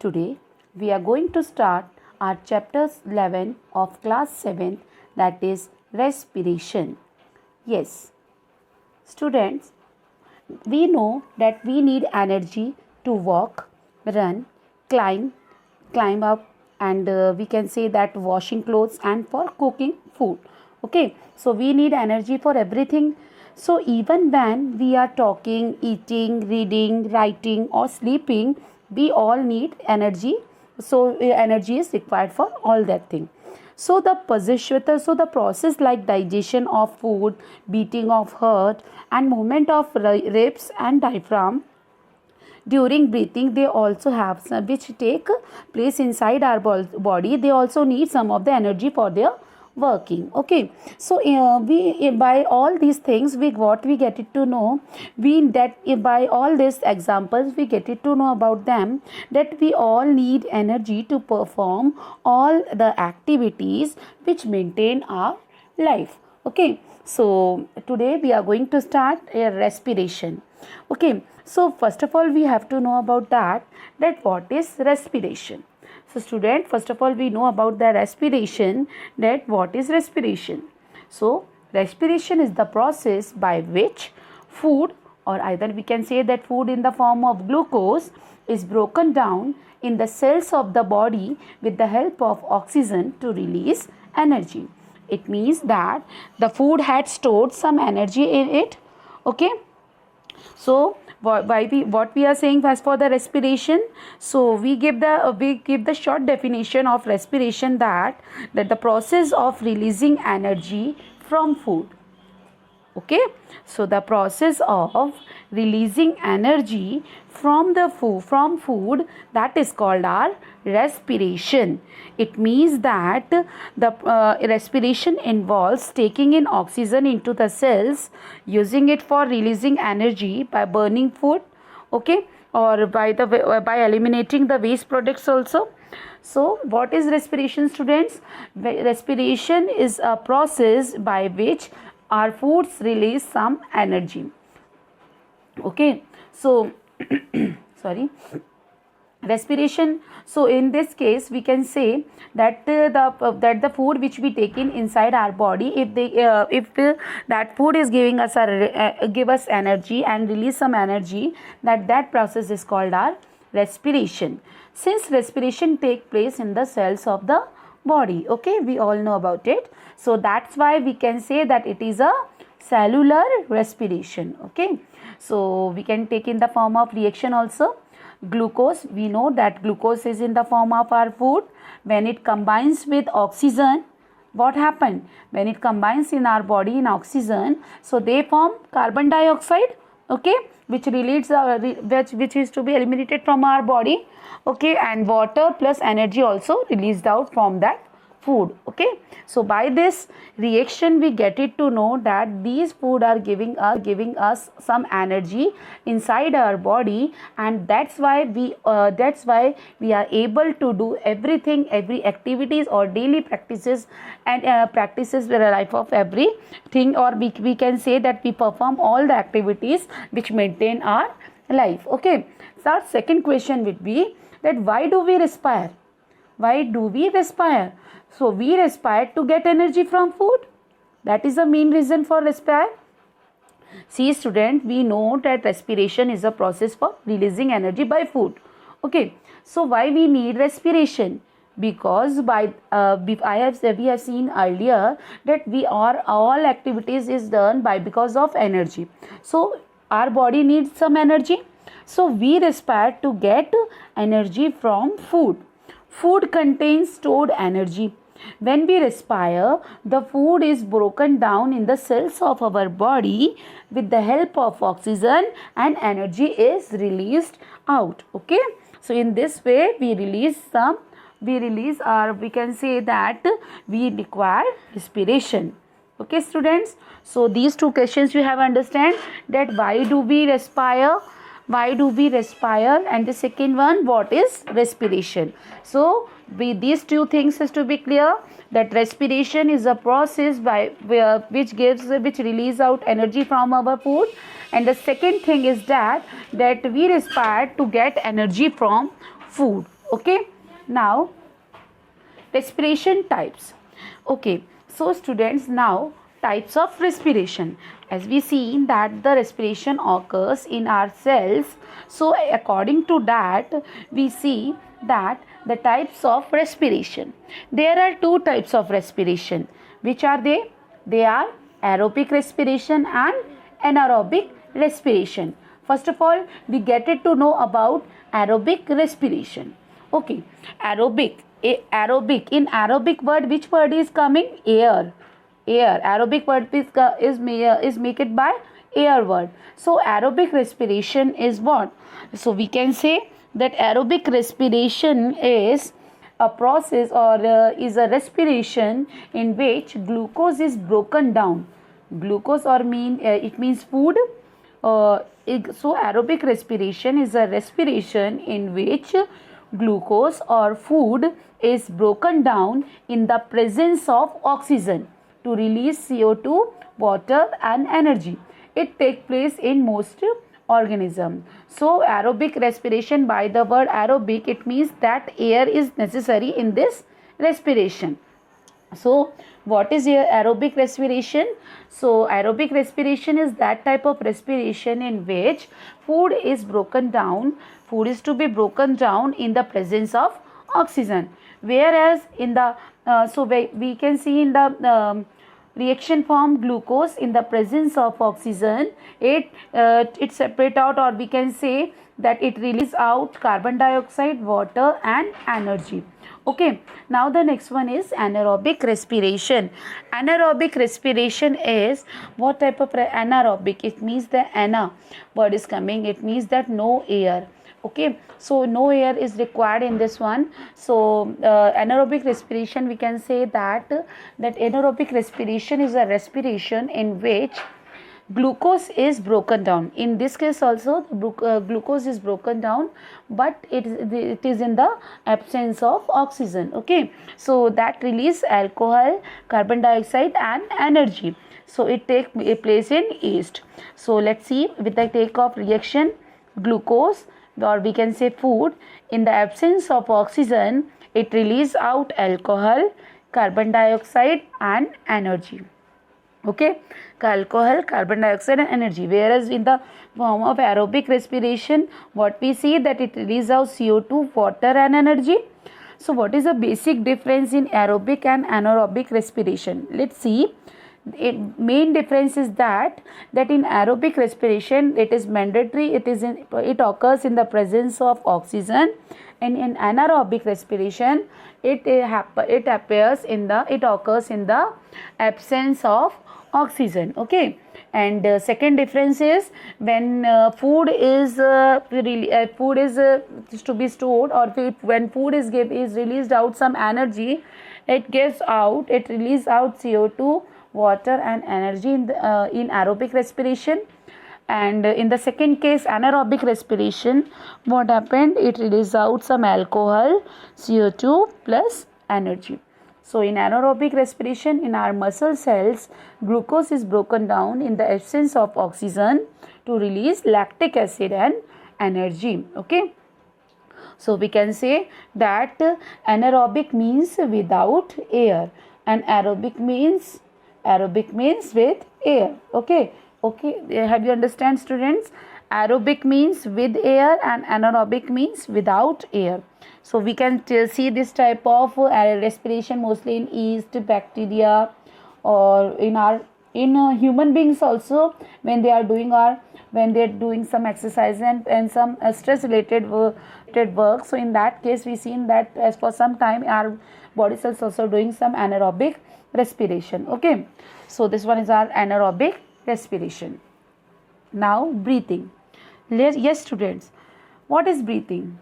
Today we are going to start our chapter 11 of class 7, that is respiration. Yes, students, we know that we need energy to walk, run, climb up, and we can say that washing clothes and for cooking food. Okay, so we need energy for everything. So even when we are talking, eating, reading, writing, or sleeping, we all need energy. So energy is required for all that thing. So the process like digestion of food, beating of heart, and movement of ribs and diaphragm during breathing, they also have some which take place inside our body. They also need some of the energy for their working. Okay, so we by all these things, we get it to know, by all these examples we get it to know about them, that we all need energy to perform all the activities which maintain our life. Okay, so today we are going to start a respiration. Okay, so first of all we have to know about that what is respiration. So student, first of all we know about the respiration, that what is respiration. So respiration is the process by which food, or either we can say that food in the form of glucose, is broken down in the cells of the body with the help of oxygen to release energy. It means that the food had stored some energy in it. Okay, so what we are saying as for the respiration, so we give the short definition of respiration, that the process of releasing energy from food. Okay, so the process of releasing energy from food, that is called our respiration. It means that the respiration involves taking in oxygen into the cells, using it for releasing energy by burning food, okay, or by eliminating the waste products also. So what is respiration, students? Respiration is a process by which our foods release some energy. Okay, so sorry, respiration. So in this case we can say that the food which we take in inside our body, if that food is giving us give us energy and release some energy, that process is called our respiration. Since respiration take place in the cells of the body, okay, we all know about it. So that's why we can say that it is a cellular respiration. Okay, so we can take in the form of reaction also. Glucose, we know that glucose is in the form of our food. When it combines with oxygen, what happened? When it combines in our body in oxygen, so they form carbon dioxide, okay, which which is to be eliminated from our body. Okay, and water plus energy also released out from that food. Okay, so by this reaction we get it to know that these food are giving us some energy inside our body, and that's why we are able to do every activities or daily practices, and practices the life of everything, or we can say that we perform all the activities which maintain our life. Okay, so our second question would be that why do we respire? Why do we respire? So we respire to get energy from food. That is the main reason for respire. See student, we know that respiration is a process for releasing energy by food. Okay, so why we need respiration? Because we have seen earlier that all activities is done because of energy. So our body needs some energy. So we respire to get energy from food. Food contains stored energy. When we respire, the food is broken down in the cells of our body with the help of oxygen, and energy is released out. Okay, so in this way we can say that we require respiration. Okay students, so these two questions you have understand, that why do we respire, and the second one, what is respiration. So these two things has to be clear, that respiration is a process which release out energy from our food, and the second thing is that we respire to get energy from food. Okay, now respiration types. Okay, so students, now types of respiration. As we see that the respiration occurs in our cells, so according to that we see that the types of respiration. There are two types of respiration. Which are they? They are aerobic respiration and anaerobic respiration. First of all, we get it to know about aerobic respiration. Okay, aerobic. Aerobic. In aerobic word, which word is coming? Air. Air. Aerobic word is make it by air word. So aerobic respiration is what? So we can say that aerobic respiration is a process or is a respiration in which glucose is broken down. Glucose or it means food. So aerobic respiration is a respiration in which glucose or food is broken down in the presence of oxygen to release CO2, water and energy. It takes place in most organisms. So aerobic respiration, by the word aerobic, it means that air is necessary in this respiration. So what is aerobic respiration? So aerobic respiration is that type of respiration in which food is broken down. Food is to be broken down in the presence of oxygen. Whereas in the so we can see in the reaction form glucose in the presence of oxygen, it separate out, or we can say that it release out carbon dioxide, water and energy. Okay, now the next one is anaerobic respiration. Anaerobic respiration is what type of anaerobic? It means the ana word is coming. It means that no air. Okay, so no air is required in this one. So anaerobic respiration, we can say that anaerobic respiration is a respiration in which glucose is broken down. In this case also glucose is broken down, but it is in the absence of oxygen. Okay, so that release alcohol, carbon dioxide and energy. So it take place in yeast. So let's see, with the take of reaction, glucose, or we can say food, in the absence of oxygen, it release out alcohol, carbon dioxide and energy. Okay, alcohol, carbon dioxide and energy. Whereas in the form of aerobic respiration, what we see that it releases out CO2, water and energy. So what is the basic difference in aerobic and anaerobic respiration? Let's see. Main difference is that in aerobic respiration it is mandatory, it occurs in the presence of oxygen, and in anaerobic respiration it occurs in the absence of oxygen. Okay, and second difference is when food is to be stored, or when food is released out some energy, it releases out CO2, water and energy in aerobic respiration. And in the second case, anaerobic respiration, what happened? It releases out some alcohol, CO2 plus energy. So in anaerobic respiration, in our muscle cells, glucose is broken down in the absence of oxygen to release lactic acid and energy. Okay, so we can say that anaerobic means without air and aerobic means with air. Okay, have you understand, students? Aerobic means with air and anaerobic means without air. So we can see this type of respiration mostly in yeast, bacteria, or in human beings also, when they are doing some exercise and some stress related work. So in that case, we seen that as for some time our body cells also doing some anaerobic respiration. Okay, so this one is our anaerobic respiration. Now breathing. Yes, students, what is breathing?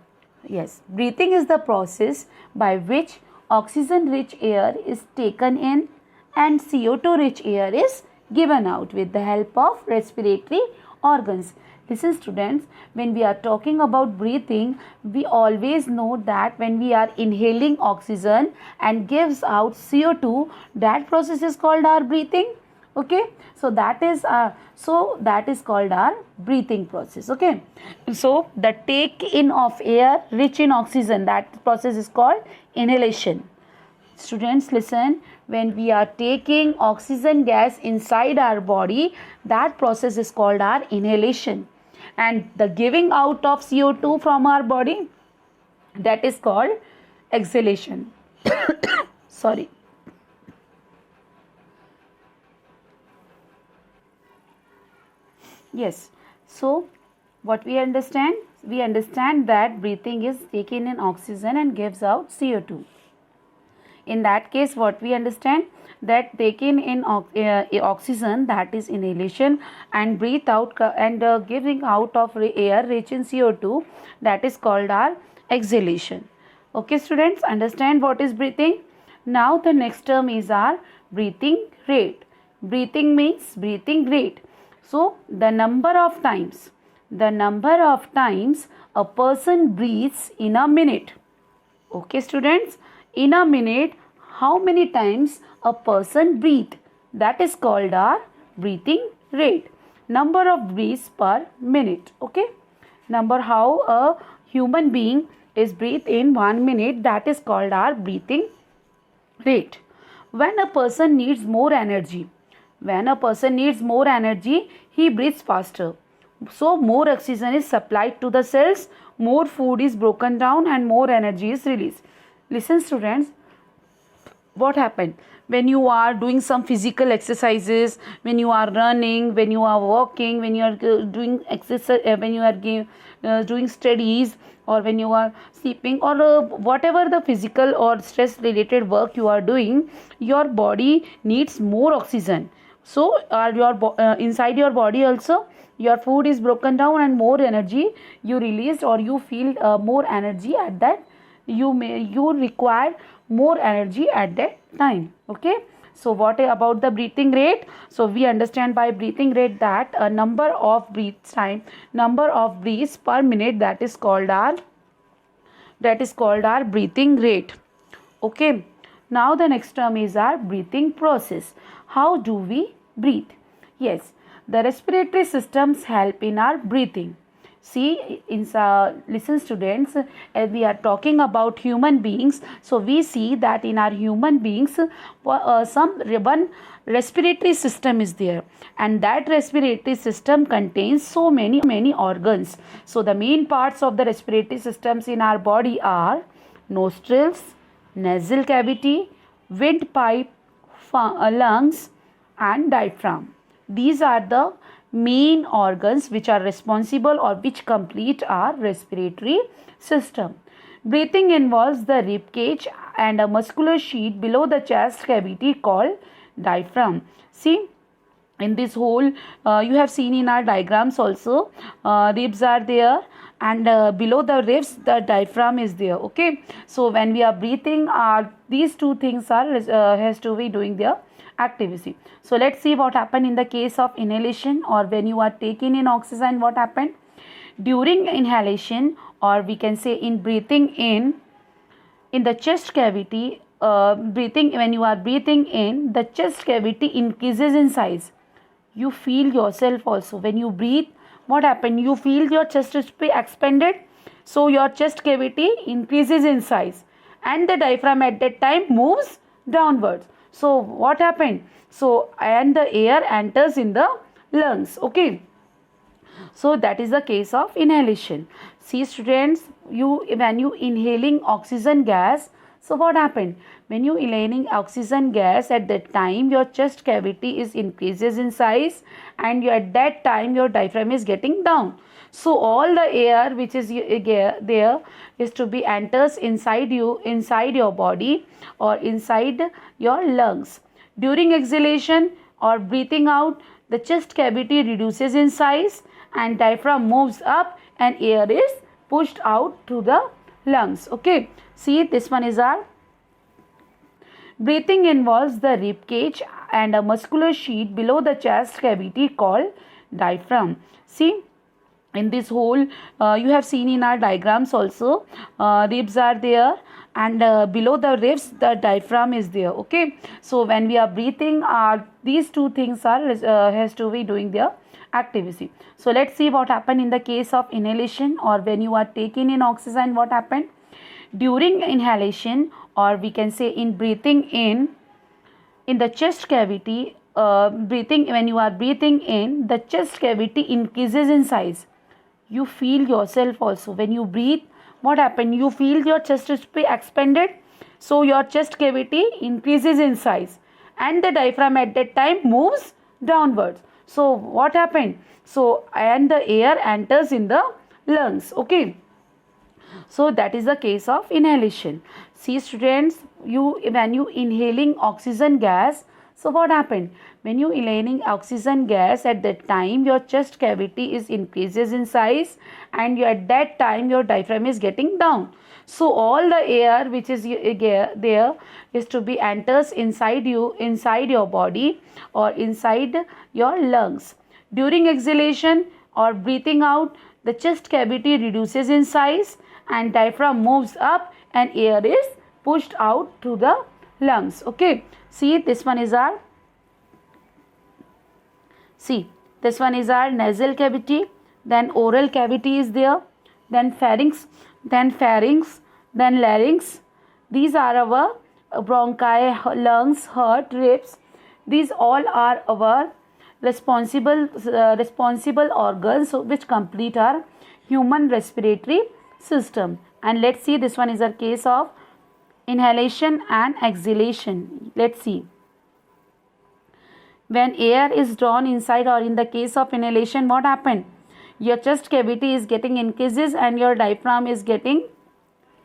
Yes, breathing is the process by which oxygen rich air is taken in and CO2 rich air is given out with the help of respiratory organs. Listen, students, when we are talking about breathing, we always know that when we are inhaling oxygen and gives out CO2, that process is called our breathing. Okay, so that is called our breathing process. Okay, so the take in of air rich in oxygen, that process is called inhalation. Students, listen, when we are taking oxygen gas inside our body, that process is called our inhalation, and the giving out of CO2 from our body, that is called exhalation. Sorry. Yes, so what we understand? We understand that breathing is taking in oxygen and gives out CO2. In that case, what we understand, that taking in oxygen, that is inhalation, and breathe out and giving out of air rich in CO2, that is called our exhalation. Okay, students, understand what is breathing? Now the next term is our breathing rate. Breathing means breathing rate. So the number of times a person breathes in a minute. Okay, students, in a minute, how many times a person breathes? That is called our breathing rate. Number of breaths per minute. Okay, number how a human being is breathed in 1 minute, that is called our breathing rate. When a person needs more energy, he breathes faster. So more oxygen is supplied to the cells, more food is broken down, and more energy is released. Listen, students, what happened when you are doing some physical exercises, when you are running, when you are walking, when you are doing exercise, when you are doing studies, or when you are sleeping, or whatever the physical or stress related work you are doing, your body needs more oxygen. So inside your body also, your food is broken down and more energy you released, or you feel more energy at that, you require more energy at that time. Okay, so what about the breathing rate? So we understand by breathing rate that a number of breaths per minute, that is called our breathing rate. Okay, now the next term is our breathing process. How do we breathe? Yes, the respiratory systems help in our breathing. See, listen, students, as we are talking about human beings, so we see that in our human beings, one respiratory system is there, and that respiratory system contains so many organs. So the main parts of the respiratory systems in our body are nostrils, nasal cavity, windpipe, lungs, and diaphragm. These are the main organs which are responsible or which complete our respiratory system. Breathing involves the rib cage and a muscular sheet below the chest cavity called diaphragm. See, in this whole, you have seen in our diagrams also, ribs are there, and below the ribs the diaphragm is there. Okay, so when we are breathing, these two things are has to be doing their activity. So let's see what happened in the case of inhalation, or when you are taking in oxygen, what happened during inhalation, or we can say in breathing in the chest cavity. When you are breathing in, the chest cavity increases in size. You feel yourself also when you breathe, what happened, you feel your chest is expanded, so your chest cavity increases in size, and the diaphragm at that time moves downwards. So what happened, so and the air enters in the lungs. Okay, so that is the case of inhalation. See, students, when you inhaling oxygen gas, so what happened when you inhaling oxygen gas, at that time your chest cavity is increases in size, and at that time your diaphragm is getting down. So all the air which is there is to be enters inside your body, or inside your lungs. During exhalation or breathing out, the chest cavity reduces in size and diaphragm moves up, and air is pushed out to the lungs. Okay, see, this one is our breathing involves the rib cage and a muscular sheet below the chest cavity called diaphragm. See, in this whole, you have seen in our diagrams also, ribs are there, and below the ribs the diaphragm is there. Okay, so when we are breathing, these two things are has to be doing their activity. So let's see what happened in the case of inhalation, or when you are taking in oxygen, what happened during inhalation, or we can say in breathing in the chest cavity. When you are breathing in, the chest cavity increases in size. You feel yourself also when you breathe, what happened, you feel your chest is expanded, so your chest cavity increases in size, and the diaphragm at that time moves downwards. So what happened, so and the air enters in the lungs. Okay, so that is the case of inhalation. See students, when you inhaling oxygen gas, so what happened, when you inhaling oxygen gas, at that time your chest cavity is increases in size, and at that time your diaphragm is getting down. So all the air which is there is to be enters inside your body, or inside your lungs. During exhalation or breathing out, the chest cavity reduces in size, and diaphragm moves up, and air is pushed out through the lungs. Okay, see this one is our nasal cavity, then oral cavity is there, then pharynx, then larynx. These are our bronchi, lungs, heart, ribs. These all are our responsible organs which complete our human respiratory system. And let's see, this one is a case of inhalation and exhalation. Let's see. When air is drawn inside, or in the case of inhalation, what happened, your chest cavity is getting increases, and your diaphragm is getting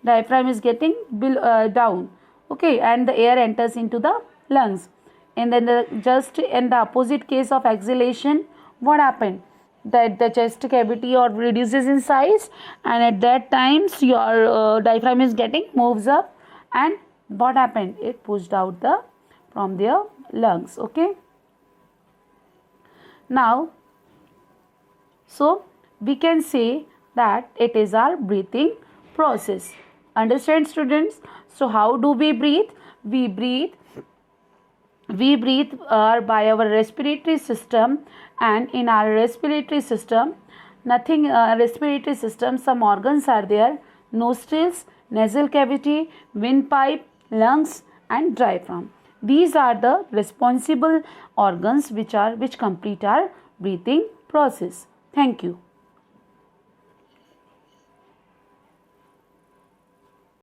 down. Okay, and the air enters into the lungs. And then just in the opposite case of exhalation, what happened, that the chest cavity or reduces in size, and at that times your diaphragm is getting moves up, and what happened, it pushed out from their lungs. Okay, now so we can say that it is our breathing process. Understand students? So how do we breathe? We breathe by our respiratory system, and in our respiratory system, some organs are there: nostrils, nasal cavity, windpipe, lungs, and diaphragm. These are the responsible organs which complete our breathing process. Thank you.